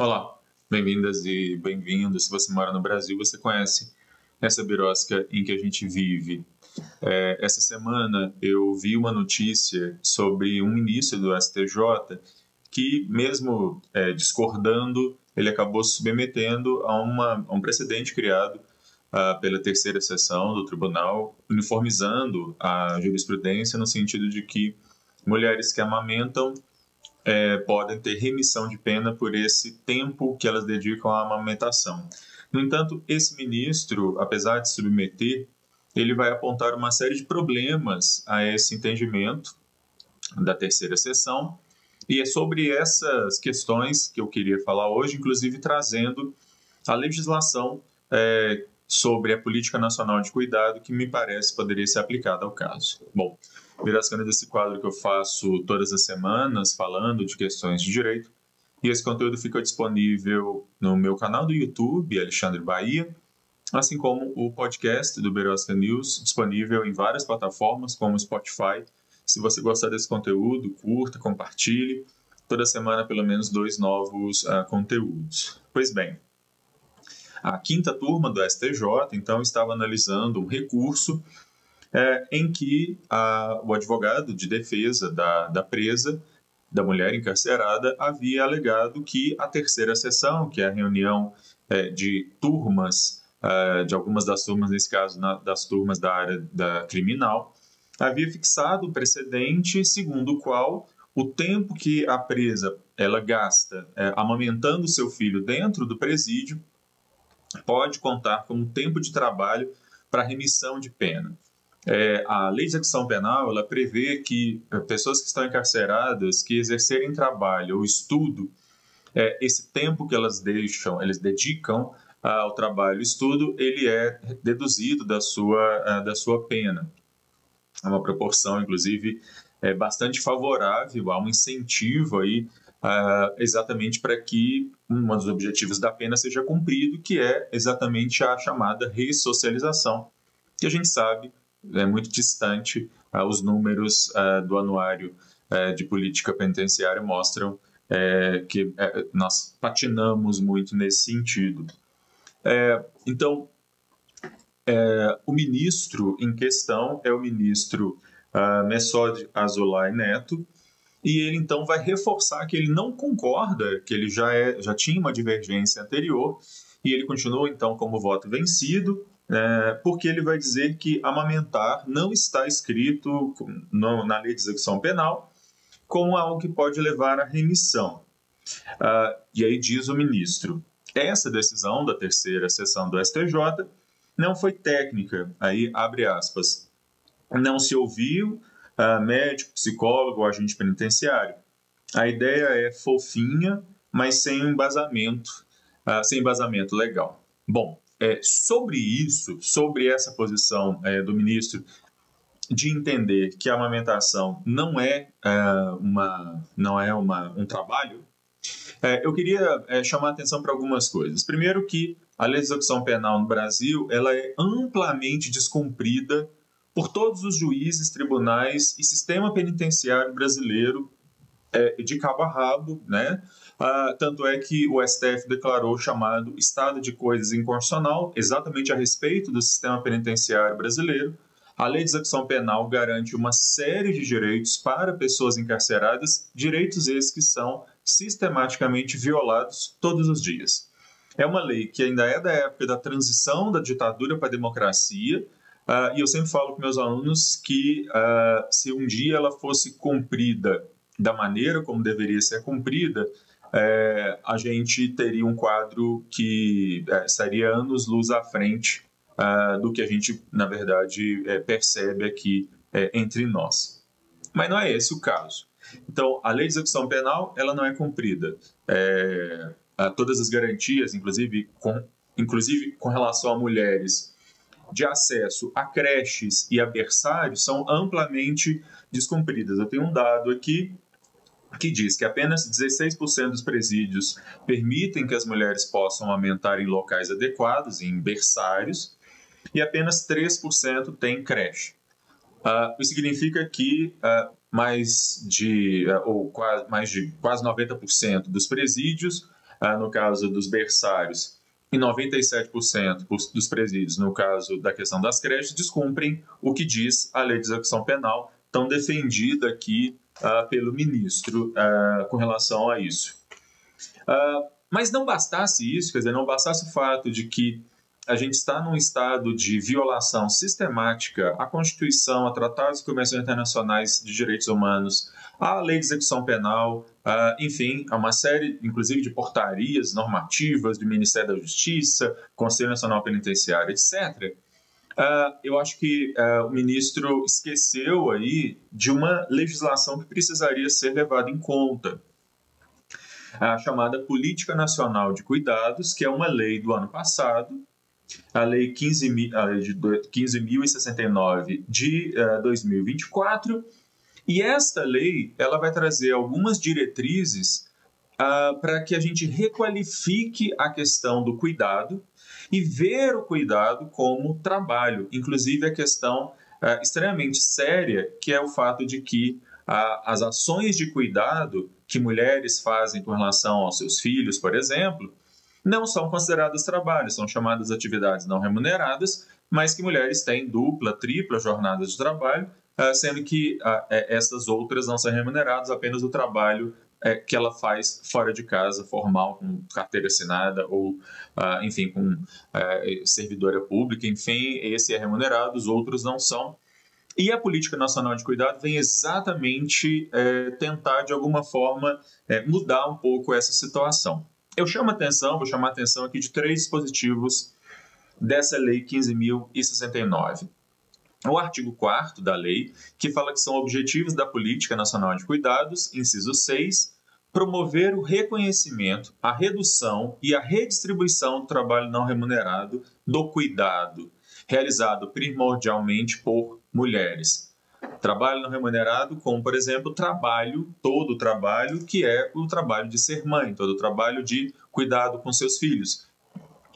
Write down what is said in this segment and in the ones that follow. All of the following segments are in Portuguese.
Olá, bem-vindas e bem-vindos. Se você mora no Brasil, você conhece essa birosca em que a gente vive. Essa semana eu vi uma notícia sobre um ministro do STJ que, mesmo discordando, ele acabou se submetendo a um precedente criado pela terceira seção do tribunal, uniformizando a jurisprudência no sentido de que mulheres que amamentam podem ter remissão de pena por esse tempo que elas dedicam à amamentação. No entanto, esse ministro, apesar de se submeter, ele vai apontar uma série de problemas a esse entendimento da terceira seção, e é sobre essas questões que eu queria falar hoje, inclusive trazendo a legislação sobre a Política Nacional de Cuidado, que me parece poderia ser aplicada ao caso. Bom, Birascana desse quadro que eu faço todas as semanas, falando de questões de direito, e esse conteúdo fica disponível no meu canal do YouTube, Alexandre Bahia, assim como o podcast do Birosca News, disponível em várias plataformas, como Spotify. Se você gostar desse conteúdo, curta, compartilhe. Toda semana, pelo menos 2 novos conteúdos. Pois bem, a quinta turma do STJ, então, estava analisando um recurso em que o advogado de defesa da presa, da mulher encarcerada, havia alegado que a terceira sessão, que é a reunião de turmas, de algumas das turmas, nesse caso, das turmas da área criminal, havia fixado o precedente segundo o qual o tempo que a presa ela gasta amamentando seu filho dentro do presídio pode contar como tempo de trabalho para remissão de pena. A lei de execução penal ela prevê que pessoas que estão encarceradas, que exercerem trabalho ou estudo, esse tempo que elas dedicam ao trabalho e estudo, ele é deduzido da sua pena. É uma proporção, inclusive, bastante favorável, há um incentivo aí, exatamente para que um dos objetivos da pena seja cumprido, que é exatamente a chamada ressocialização, que a gente sabe é muito distante. Os números do anuário de política penitenciária mostram que nós patinamos muito nesse sentido. Então, o ministro em questão é o ministro Messode Azulay Neto, e ele então vai reforçar que ele não concorda, que ele já tinha uma divergência anterior, e ele continua então como voto vencido, porque ele vai dizer que amamentar não está escrito na lei de execução penal como algo que pode levar à remissão. E aí diz o ministro, essa decisão da terceira seção do STJ não foi técnica, aí abre aspas, não se ouviu médico, psicólogo ou agente penitenciário. A ideia é fofinha, mas sem embasamento legal. Bom, sobre isso, sobre essa posição do ministro de entender que a amamentação não é um trabalho, eu queria chamar a atenção para algumas coisas. Primeiro que a lei de execução penal no Brasil ela é amplamente descumprida por todos os juízes, tribunais e sistema penitenciário brasileiro de cabo a rabo, né? Tanto é que o STF declarou o chamado estado de coisas inconstitucional, exatamente a respeito do sistema penitenciário brasileiro. A lei de execução penal garante uma série de direitos para pessoas encarceradas, direitos esses que são sistematicamente violados todos os dias. É uma lei que ainda é da época da transição da ditadura para a democracia, e eu sempre falo com meus alunos que se um dia ela fosse cumprida da maneira como deveria ser cumprida, a gente teria um quadro que estaria anos-luz à frente do que a gente, na verdade, percebe aqui entre nós. Mas não é esse o caso. Então, a lei de execução penal ela não é cumprida. Todas as garantias, inclusive com relação a mulheres, de acesso a creches e a berçários são amplamente descumpridas. Eu tenho um dado aqui que diz que apenas 16% dos presídios permitem que as mulheres possam amamentar em locais adequados, em berçários, e apenas 3% têm creche. Isso significa que quase 90% dos presídios no caso dos berçários, e 97% dos presídios, no caso da questão das creches, descumprem o que diz a lei de execução penal, tão defendida aqui pelo ministro com relação a isso. Mas não bastasse isso, quer dizer, não bastasse o fato de que a gente está num estado de violação sistemática à Constituição, a tratados e convenções internacionais de direitos humanos, à lei de execução penal, enfim, a uma série, inclusive, de portarias normativas do Ministério da Justiça, Conselho Nacional Penitenciário, etc. Eu acho que o ministro esqueceu aí de uma legislação que precisaria ser levada em conta, a chamada Política Nacional de Cuidados, que é uma lei do ano passado, a Lei 15.069 de 2024, e esta lei ela vai trazer algumas diretrizes para que a gente requalifique a questão do cuidado e ver o cuidado como trabalho, inclusive a questão extremamente séria, que é o fato de que as ações de cuidado que mulheres fazem com relação aos seus filhos, por exemplo, não são consideradas trabalho, são chamadas atividades não remuneradas, mas que mulheres têm dupla, tripla jornada de trabalho, sendo que essas outras não são remuneradas, apenas o trabalho que ela faz fora de casa, formal, com carteira assinada ou, enfim, com servidora pública, enfim, esse é remunerado, os outros não são. E a Política Nacional de Cuidado vem exatamente tentar, de alguma forma, mudar um pouco essa situação. Eu vou chamar a atenção aqui de 3 dispositivos dessa Lei 15.069. O artigo 4º da lei, que fala que são objetivos da Política Nacional de Cuidados, inciso 6, promover o reconhecimento, a redução e a redistribuição do trabalho não remunerado do cuidado, realizado primordialmente por mulheres. Trabalho não remunerado, como, por exemplo, todo o trabalho que é o trabalho de ser mãe, todo o trabalho de cuidado com seus filhos,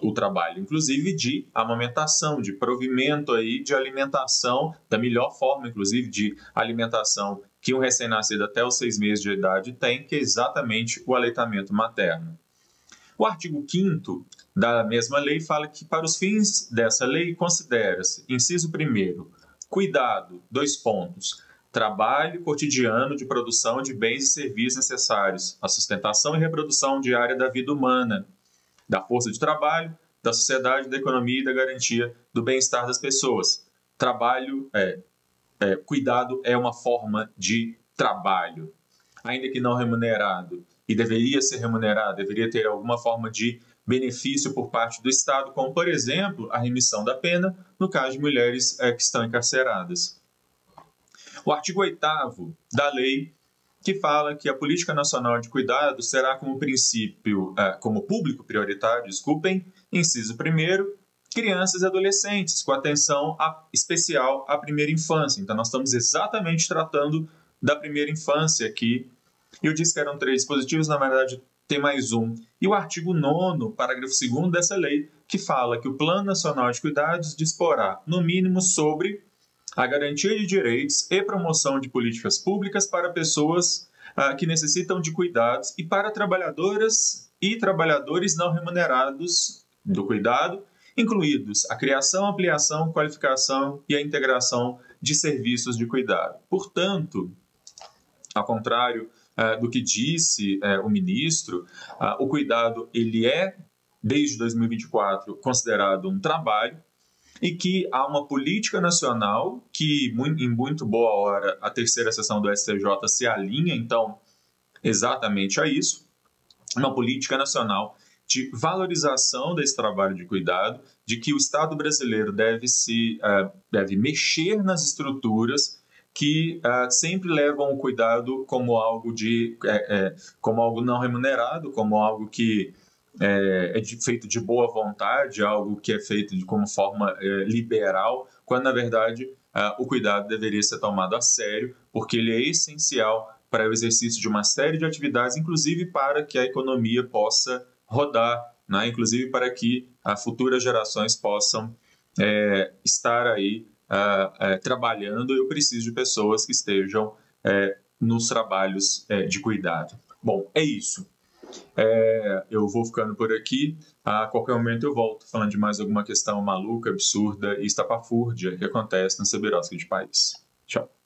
o trabalho, inclusive, de amamentação, de provimento aí, de alimentação, da melhor forma, inclusive, de alimentação que um recém-nascido até os 6 meses de idade tem, que é exatamente o aleitamento materno. O artigo 5º da mesma lei fala que, para os fins dessa lei, considera-se, inciso 1º, cuidado, 2 pontos, trabalho cotidiano de produção de bens e serviços necessários à sustentação e reprodução diária da vida humana, da força de trabalho, da sociedade, da economia e da garantia do bem-estar das pessoas. Cuidado é uma forma de trabalho, ainda que não remunerado, e deveria ser remunerado, deveria ter alguma forma de benefício por parte do Estado, como, por exemplo, a remissão da pena, no caso de mulheres que estão encarceradas. O artigo 8º da lei, que fala que a Política Nacional de Cuidado será como princípio, como público prioritário, inciso 1º, crianças e adolescentes, com atenção especial à primeira infância. Então, nós estamos exatamente tratando da primeira infância aqui. Eu disse que eram 3 dispositivos, na verdade, tem mais um. E o artigo 9º, parágrafo 2º dessa lei, que fala que o Plano Nacional de Cuidados disporá, no mínimo, sobre a garantia de direitos e promoção de políticas públicas para pessoas que necessitam de cuidados e para trabalhadoras e trabalhadores não remunerados do cuidado, incluídos a criação, ampliação, qualificação e a integração de serviços de cuidado. Portanto, ao contrário do que disse o ministro, o cuidado ele é, desde 2024, considerado um trabalho e que há uma política nacional que, em muito boa hora, a 3ª sessão do STJ se alinha, então, exatamente a isso, uma política nacional de valorização desse trabalho de cuidado, de que o Estado brasileiro deve mexer nas estruturas que sempre levam o cuidado como algo como algo não remunerado, como algo que feito de boa vontade, algo que é feito como forma liberal, quando na verdade o cuidado deveria ser tomado a sério, porque ele é essencial para o exercício de uma série de atividades, inclusive para que a economia possa rodar, né? Inclusive para que futuras gerações possam estar aí trabalhando. Eu preciso de pessoas que estejam nos trabalhos de cuidado. Bom, é isso. Eu vou ficando por aqui. A qualquer momento eu volto falando de mais alguma questão maluca, absurda e estapafúrdia que acontece nessa birosca de país. Tchau.